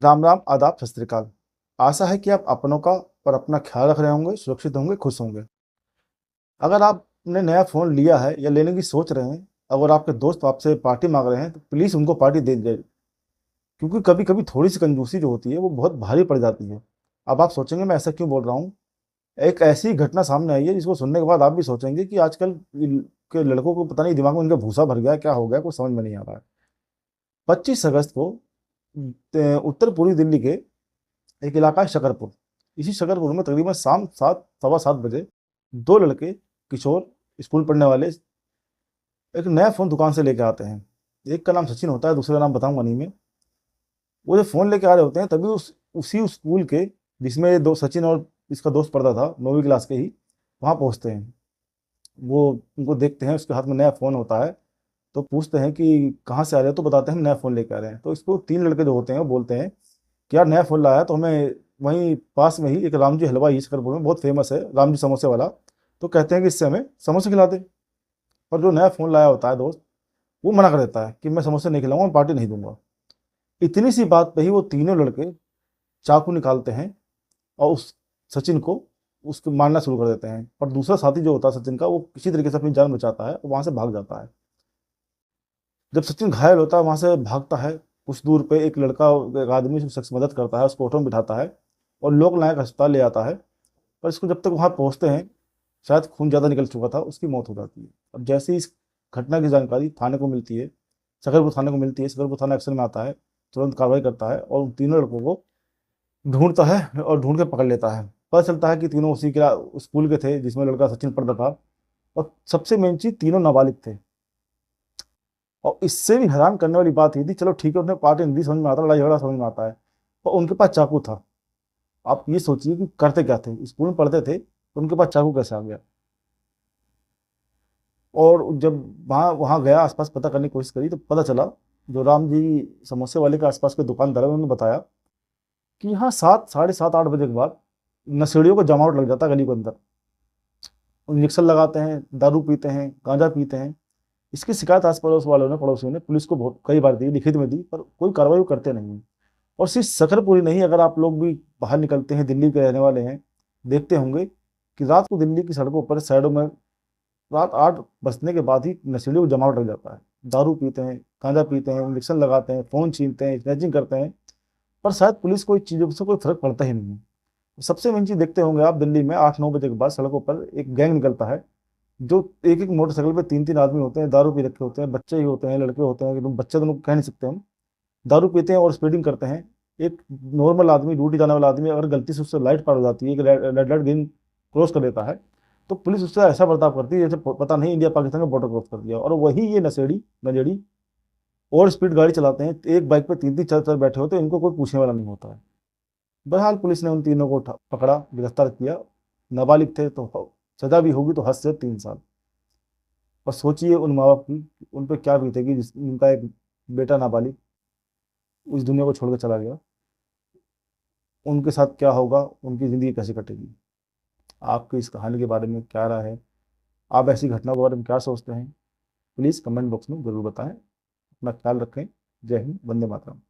राम राम, आदाब, सत श्री अकाल। आशा है कि आप अपनों का और अपना ख्याल रख रहे होंगे, सुरक्षित होंगे, खुश होंगे। अगर आपने नया फ़ोन लिया है या लेने की सोच रहे हैं, अगर आपके दोस्त आपसे पार्टी माँग रहे हैं, तो प्लीज़ उनको पार्टी दे दीजिए, क्योंकि कभी-कभी थोड़ी-सी कंजूसी जो होती है, वो बहुत भारी पड़ जाती है। अब आप सोचेंगे मैं ऐसा क्यों बोल रहा हूँ? एक ऐसी घटना सामने आई है जिसको सुनने के बाद आप भी सोचेंगे कि आजकल के लड़कों को पता नहीं दिमाग में इनका भूसा भर गया है, क्या हो गया, कुछ समझ में नहीं आ रहा है। 25 अगस्त को उत्तर पूर्वी दिल्ली के एक इलाका है शकरपुर। इसी शकरपुर में तकरीबन शाम 7 सवा 7 बजे 2 लड़के किशोर स्कूल पढ़ने वाले एक नया फ़ोन दुकान से लेके आते हैं। एक का नाम सचिन होता है, दूसरे का नाम बताऊँगा नहीं मैं। वो जब फ़ोन लेके आ रहे होते हैं तभी उसी स्कूल के जिसमें ये 2 सचिन और इसका दोस्त पढ़ता था 9वीं क्लास के ही, वहाँ पहुँचते हैं। वो उनको देखते हैं, उसके हाथ में नया फ़ोन होता है, तो पूछते हैं कि कहाँ से आ रहे हो? तो बताते हैं हम नया फ़ोन लेके आ रहे हैं। तो इसको 3 लड़के जो होते हैं वो बोलते हैं कि यार नया फ़ोन लाया है तो हमें वहीं पास में ही एक राम जी हलवाई शकरपुर में बहुत फेमस है, राम जी समोसे वाला, तो कहते हैं कि इससे हमें समोसे खिला दे। और जो नया फ़ोन लाया होता है दोस्त, वो मना कर देता है कि मैं समोसे नहीं खिलाऊँगा, मैं पार्टी नहीं दूँगा। इतनी सी बात पे ही वो तीनों लड़के चाकू निकालते हैं और उस सचिन को उसको मारना शुरू कर देते हैं। और दूसरा साथी जो होता है सचिन का, वो किसी तरीके से अपनी जान बचाता है और वहाँ से भाग जाता है। जब सचिन घायल होता है, वहाँ से भागता है, कुछ दूर पे एक लड़का, एक आदमी, उस शख्स मदद करता है, उसको ऑटो में बिठाता है और लोक नायक अस्पताल ले आता है। पर इसको जब तक वहाँ पहुँचते हैं, शायद खून ज़्यादा निकल चुका था, उसकी मौत हो जाती है। अब जैसे ही इस घटना की जानकारी थाने को मिलती है, शकरपुर थाने को मिलती है, शकरपुर थाना एक्शन में आता है, तुरंत कार्रवाई करता है और उन तीनों लड़कों को ढूँढता है और ढूँढ के पकड़ लेता है। पता चलता है कि तीनों उसी स्कूल के थे जिसमें लड़का सचिन पढ़ता था, और सबसे मेन चीज़ तीनों नाबालिग थे। और इससे भी हैरान करने वाली बात ये थी, चलो ठीक है उन्हें पार्टी नहीं दी, समझ में आता है, लड़ाई झगड़ा समझ में आता है, पर उनके पास चाकू था। आप ये सोचिए कि करते क्या थे, स्कूल में पढ़ते थे तो उनके पास चाकू कैसे आ गया। और जब वहाँ वहाँ गया, आसपास पता करने की कोशिश करी, तो पता चला जो राम जी समोसे वाले के आसपास के दुकानदार है उन्होंने बताया कि यहाँ 7 साढ़े 7 8 बजे के बाद नशेड़ियों को जमावट लग जाता है गली के अंदर। इंजेक्शन लगाते हैं, दारू पीते हैं, गांजा पीते हैं। इसकी शिकायत आस पड़ोस वालों ने, पड़ोसियों ने पुलिस को बहुत कई बार दी, लिखित में दी, पर कोई कार्रवाई वो करते नहीं हैं। और सिर्फ शकरपुरी नहीं, अगर आप लोग भी बाहर निकलते हैं, दिल्ली के रहने वाले हैं, देखते होंगे कि रात को दिल्ली की सड़कों पर, साइडों में रात 8 बजने के बाद ही नशेड़ियों को जमावट लग जाता है। दारू पीते हैं, गांजा पीते हैं, इंजेक्शन लगाते हैं, फ़ोन छीनते हैं, स्नैचिंग करते हैं, पर शायद पुलिस को इन चीज़ों से कोई फ़र्क पड़ता ही नहीं है। सबसे मेन चीज़ देखते होंगे आप, दिल्ली में 8-9 बजे के बाद सड़कों पर एक गैंग निकलता है, जो एक-एक मोटरसाइकिल पे 3-3 आदमी होते हैं, दारू पी रखे होते हैं, बच्चे ही होते हैं, लड़के होते हैं, एकदम बच्चे तो कह नहीं सकते हम। दारू पीते हैं और स्पीडिंग करते हैं। एक नॉर्मल आदमी, ड्यूटी जाने वाला आदमी, अगर गलती से उससे लाइट पार हो जाती है, एक रेड लाइट ग्रीन क्रॉस कर देता है, तो पुलिस उससे ऐसा बर्ताव करती है जैसे पता नहीं इंडिया पाकिस्तान का बॉर्डर क्रॉस कर दिया। और वही ये नशेड़ी नजेड़ी और स्पीड गाड़ी चलाते हैं, एक बाइक पे 3-3 4-4 बैठे होते हैं, इनको कोई पूछने वाला नहीं होता है। बहरहाल पुलिस ने उन तीनों को पकड़ा, गिरफ्तार किया। नाबालिग थे तो सजा भी होगी तो हद से 3 साल। और सोचिए उन माँ बाप की, उन पर क्या बीतेगी उनका एक बेटा नाबालिग उस दुनिया को छोड़ कर चला गया। उनके साथ क्या होगा, उनकी ज़िंदगी कैसे कटेगी। आपकी इस कहानी के बारे में क्या राय है? आप ऐसी घटनाओं के बारे में क्या सोचते हैं? प्लीज़ कमेंट बॉक्स में ज़रूर बताएं। अपना ख्याल रखें। जय हिंद, वंदे मातरम।